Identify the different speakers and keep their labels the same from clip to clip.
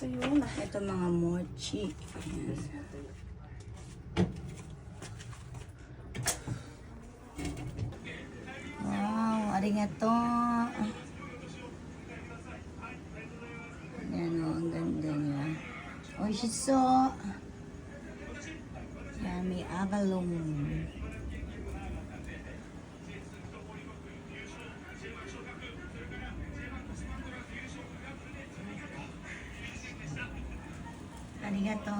Speaker 1: Ito yun.
Speaker 2: Ito mga mochi. Ayan. Wow, arigato. Ayan o, ang ganda niya. Oishiso. Yan, may agalong. Arigato.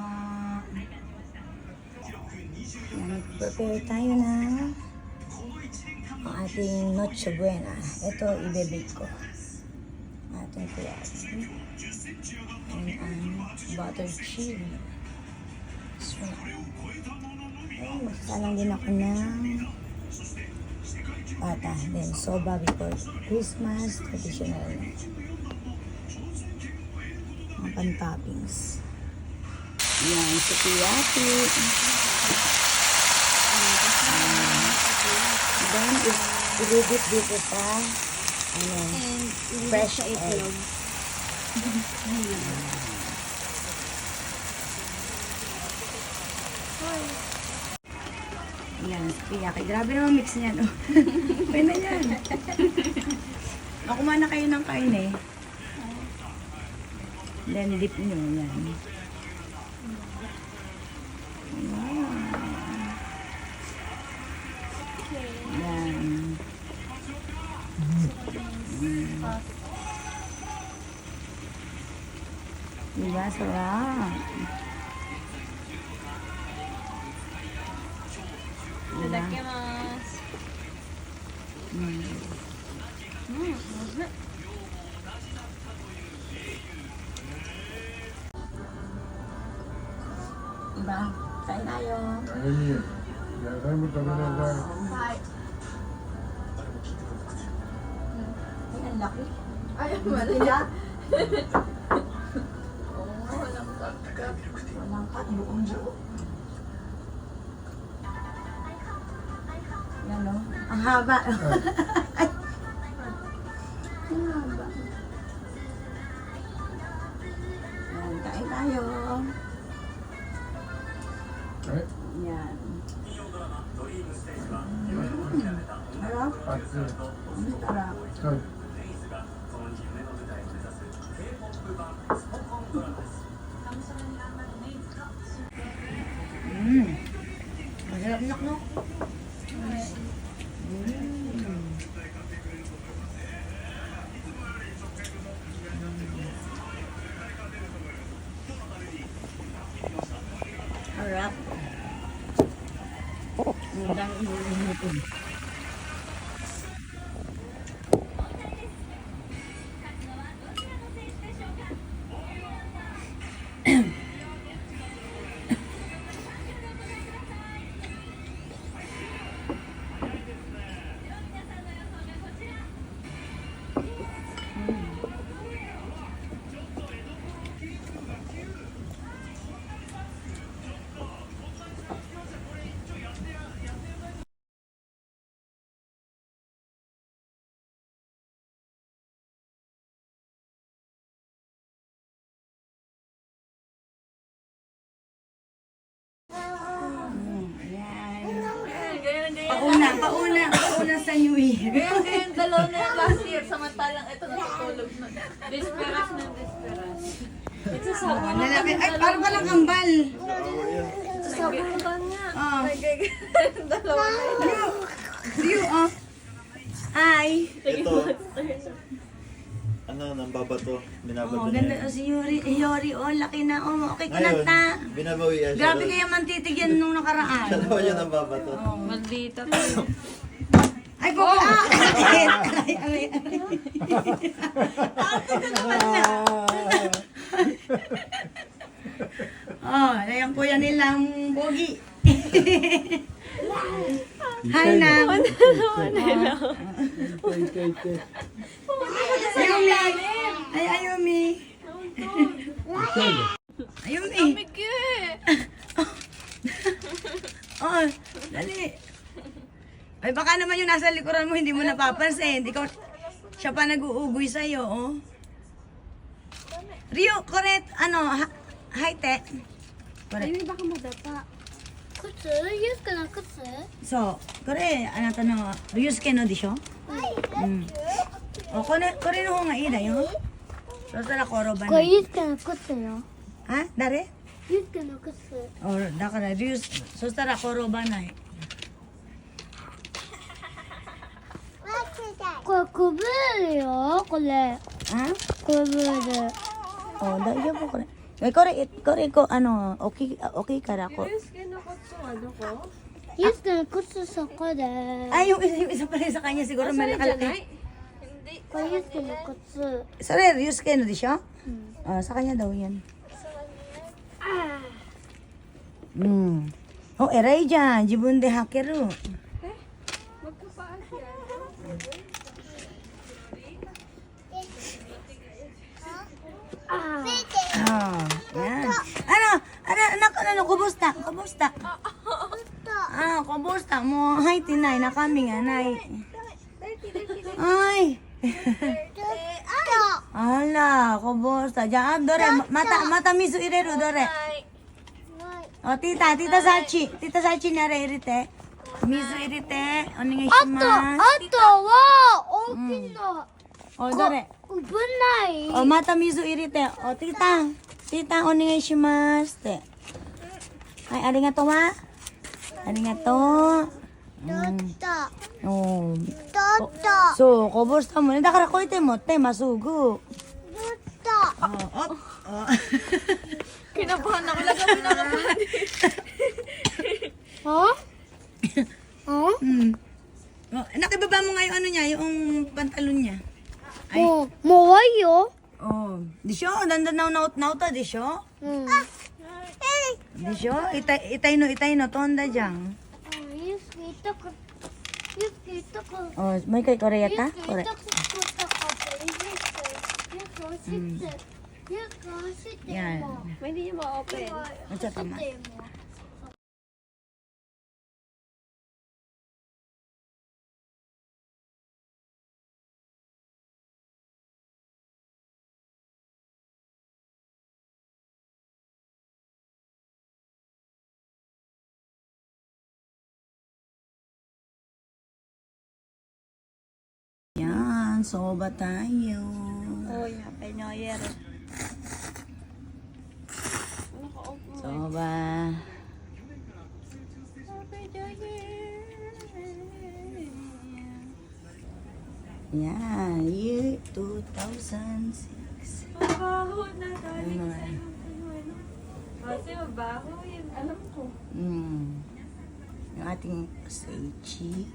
Speaker 2: Yan, prepare tayo na ang ating Noche Buena. Ito, ibebake ko. Ating kuyasin. And butter cheese. So, ay, magsasalang din ako ng pata. Then, soba because Christmas traditional. Mga pan-toppings. Yan, sukiyaki. Then, i-dip dito sa fresh egg. Yan, sukiyaki. Grabe naman mix niya, no? Pwede na yan. Kumain na kayo ng kain eh. Then, dip nyo. Yan. Yan. Diba, sarap.
Speaker 1: Itadakimasu.
Speaker 2: Diba? Kain tayo.
Speaker 3: 野菜も食べなさい。
Speaker 1: Hi.
Speaker 2: Ay, ang laki.
Speaker 1: Ay, wala. Oo, walang cut.
Speaker 2: Walang cut, buong buo. Yan o. Ang haba. Ay. Ang haba. Yan, kain tayo.
Speaker 3: はい。
Speaker 2: Yan. Harap.
Speaker 3: 熱い。
Speaker 2: Harap.
Speaker 3: はい。
Speaker 2: Masarap nak, no? Harap. Ang dami mo. Pauna sa New Year.
Speaker 1: Ganyan, dalawa na yung last year. Samantalang ito natutulog na. Desperas na desperas. Ito sa
Speaker 2: Lalaki. Ay, parang palang kambal.
Speaker 1: sabunutan niya.
Speaker 2: Oh.
Speaker 1: Dalawa na yun.
Speaker 2: You, oh. Ay.
Speaker 4: Ito, ano, nambabato, binabato
Speaker 2: Oh,
Speaker 4: niya.
Speaker 2: ganda. Oh, si Yori, oh, laki na. Oh, okay,
Speaker 4: Ngayon,
Speaker 2: kunat na.
Speaker 4: binabawian siya.
Speaker 2: Grabe kaya mantitigyan nung nakaraan.
Speaker 4: Siya naman yung nambabato.
Speaker 2: Oh.
Speaker 1: Maldita.
Speaker 2: Ay, po, Aray. Ate ka naman na. Oh, ayan kuya nilang bogi. Hi, Nam. Ayumi. Ay, Ayumi. Ayumi. Oh, dali. Ay, baka naman yung nasa likuran mo, hindi mo napapansin. Ikaw, siya pa nag-uugoy sa'yo, oh. Rio, correct, high-tech. Correct.
Speaker 1: Ay, baka madapa.
Speaker 5: 靴ユースケの靴
Speaker 2: そう、これ、あなたの、リュウスケのでしょうん。これの方がいいだよ。そしたら転ば
Speaker 5: こ
Speaker 2: ない。
Speaker 5: れユースケの靴よ
Speaker 2: あ、誰
Speaker 5: ユースケの靴
Speaker 2: だからリュウス、そしたら転ばない。
Speaker 5: これくぶるよこれ
Speaker 2: あ
Speaker 5: くぶる
Speaker 2: 大丈夫これ。これ、大きいからこう。
Speaker 1: ユースケの靴はどこ？
Speaker 5: ユースケの靴そこで
Speaker 2: Ay, yung isa pala sa kanya siguro
Speaker 1: それじゃな
Speaker 2: malakalaki.
Speaker 1: い？hindi.
Speaker 5: これユースケの靴
Speaker 2: Sorry, Ryusuke no di siya? Sa kanya daw yan. Eray dyan. Jibun de hakeru.
Speaker 1: Magkapaas yan.
Speaker 2: Yan. Kumusta? Kumusta? Kumusta mo? Hay, tinay na kami nga, nay. Ay. Ala, kumusta? Diyan, dore, mata misu ireru, dore. Tita Sachi na irite. Misu irite. Oningai
Speaker 5: あ
Speaker 2: shimasu.
Speaker 5: とは大きいの
Speaker 2: Dore.
Speaker 5: 危ない
Speaker 2: Mata misu irite. Tita, oningai shimasu. Te. Ay, arigato wa. Arigato.
Speaker 5: だっただ
Speaker 2: Oh.
Speaker 5: った
Speaker 2: So, kumusta mo? Da kara ko ite mo, te masugo.
Speaker 5: だった
Speaker 1: Kinabahan ako. Lagawin ako.
Speaker 5: Ha? Ha?
Speaker 2: Nakibaba mo nga yung ano niya, yung pantalon niya.
Speaker 5: もう終わりよ
Speaker 2: Di siya, dandan nauta, di siya?
Speaker 5: うん
Speaker 2: Di siya? Itay no, tonda dyan.
Speaker 5: ユースケ痛かったユースケ痛かった
Speaker 2: May kay Korea
Speaker 5: ユー
Speaker 2: ta?
Speaker 5: スケ
Speaker 2: Kore.
Speaker 5: 痛かったユースケ走ってユースケ走って
Speaker 2: Yan.
Speaker 5: も
Speaker 1: May hindi niya ma-open.
Speaker 2: Matsa tama.
Speaker 5: 走っても
Speaker 2: Yan, soba tayo.
Speaker 1: Oy, happy New Year.
Speaker 2: Soba.
Speaker 1: Happy New Year.
Speaker 2: Yan, year 2006.
Speaker 1: Mabaho na galing sa'yo. Kasi mabaho yun. Alam ko.
Speaker 2: Yung ating seichi.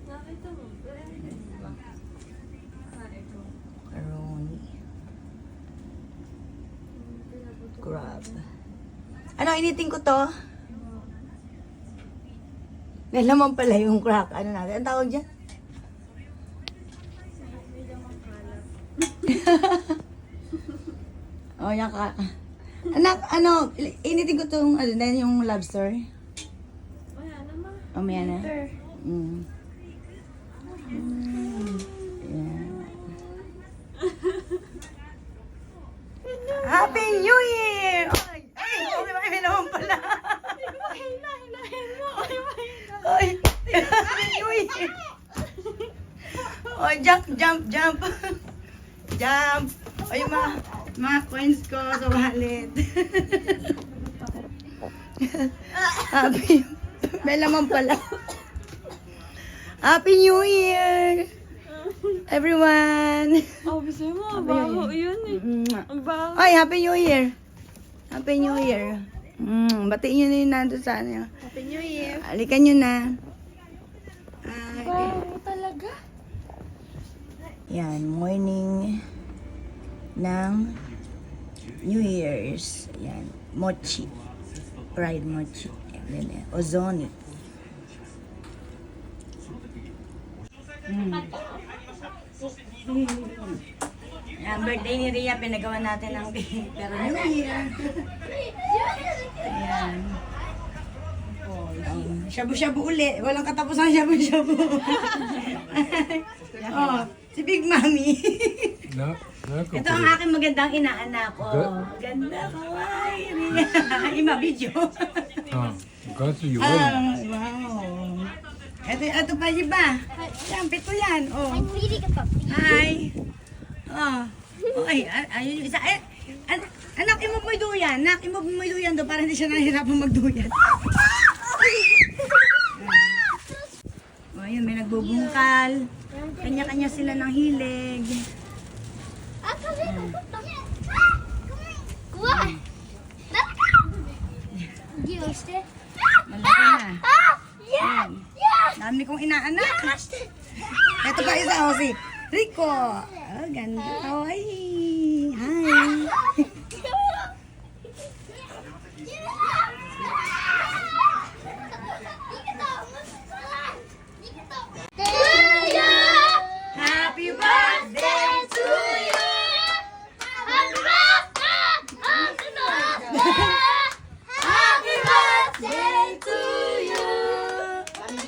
Speaker 1: Nakita mo.
Speaker 2: Macaroni. Crab. Ano, initin ko to? May laman pala yung crack. Ano natin? Ang tawag dyan? Yan ka. Anak, initin ko tong, yung lobster.
Speaker 1: Wala naman.
Speaker 2: Mamaya na. Yan. Happy New Year! Ay, may naman pala. Ay, Happy New Year! Jump. Jump. Ay, mga coins ko sa wallet. Happy, may laman pala. Happy New Year! Everyone!
Speaker 1: Oh, gusto mo, mabaho yun eh. Ang baho.
Speaker 2: Ay, Happy New Year! Happy New Year! Batiin nyo na yun nandun sa ano.
Speaker 1: Happy New Year.
Speaker 2: Alikan nyo na.
Speaker 5: bago talaga
Speaker 2: Yan, morning ng New Year's. Yan, mochi. Fried mochi. Yan, yan. Ozoni. Yan, birthday ni Rhea, pinagawa natin ng cake. Pero New Year. Ayan. Shabu-shabu uli. Walang katapos ang shabu-shabu. Si Big Mami.
Speaker 3: Nako.
Speaker 2: Ito ang aking magandang inaanak ko. Ganda, kawaii. Ima, video.
Speaker 3: Ah, gasu yun.
Speaker 2: Wow. Ito pa iba. Yan, pito yan. Oh.
Speaker 5: I'm reading a book.
Speaker 2: Hi. Oh. Okay, ayun yung isa. Anak, imove mo yung duyan. Anak, imove mo yung duyan doon para hindi siya nahihirapan magduyan. Oh, ayun, may nagbubungkal. Kanya-kanya sila ng hilig. Malaki na. Dami kong inaanak. Ito pa isa, oh, si Rico. Oh, ganda. Kawaii. Hi. Happy birthday to you. Happy birthday to you.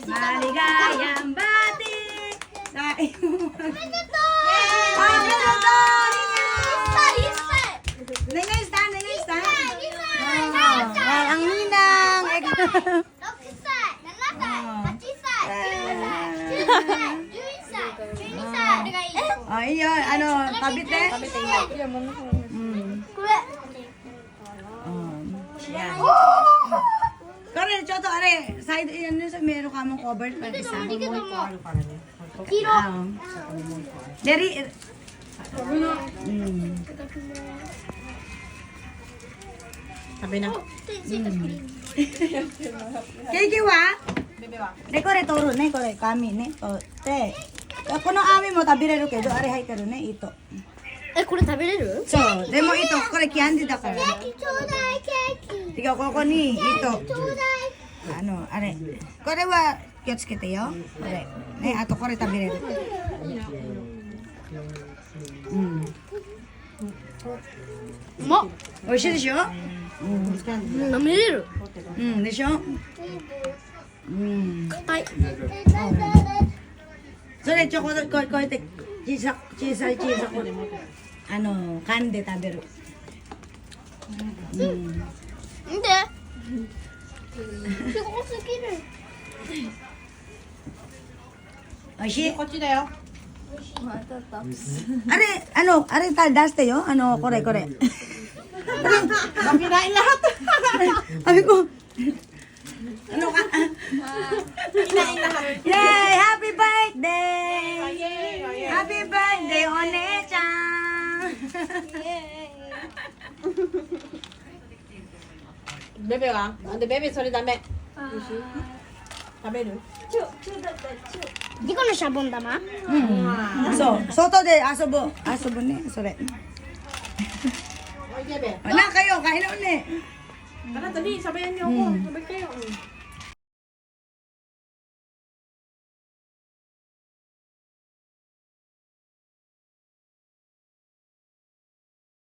Speaker 2: Maligayang bati sa iyong Happy birthday! Nengay stand, nengay stand. Oh, ang ninang. Oh, iyon. Ano, kabit eh? Yan. Karen, choto, are. Side, yan yun sa meron ka mong cover. Isa. Dari.
Speaker 1: Sabi na.
Speaker 2: Kiki wa? Ne kore toru ne kore kami ne to te. Kono ami mo tabirero kedo are haiteru ne ito.
Speaker 5: え、これ食べれる？
Speaker 2: So, demo ito kore candy da kara.
Speaker 5: ちょうだいケーキ。
Speaker 2: Tiga ko ni ito.
Speaker 5: ちょうだい。
Speaker 2: Ano, are. Kore wa kyotsukete yo. Kore. Ne ato kore tabireru.
Speaker 5: Ma、
Speaker 2: Oishii desho?
Speaker 5: 舐めれる。
Speaker 2: Desho?
Speaker 5: はい。
Speaker 2: So, ne choko ko ite chisai ko. Ano, kande taberu.
Speaker 5: 見て。すごすぎる。
Speaker 2: Oishii?
Speaker 1: こっちだよ。
Speaker 2: Are, ano, are daste yo? Ano, kore.
Speaker 1: Kinain lahat.
Speaker 2: Sabi ko, ano ka?
Speaker 1: Kinain lahat.
Speaker 2: Yay! Happy birthday!
Speaker 1: Yay!
Speaker 2: Happy birthday, One-chan!
Speaker 1: Bebe wa? Ande bebe それダメ。食べる？
Speaker 5: リコのシャボン玉？
Speaker 2: So, soto de asobo ne, sore.
Speaker 1: Oy, bebe.
Speaker 2: Wala kayo, kain na uli.
Speaker 1: Tara, dali. Sabayan niyo ako. Sabay kayo.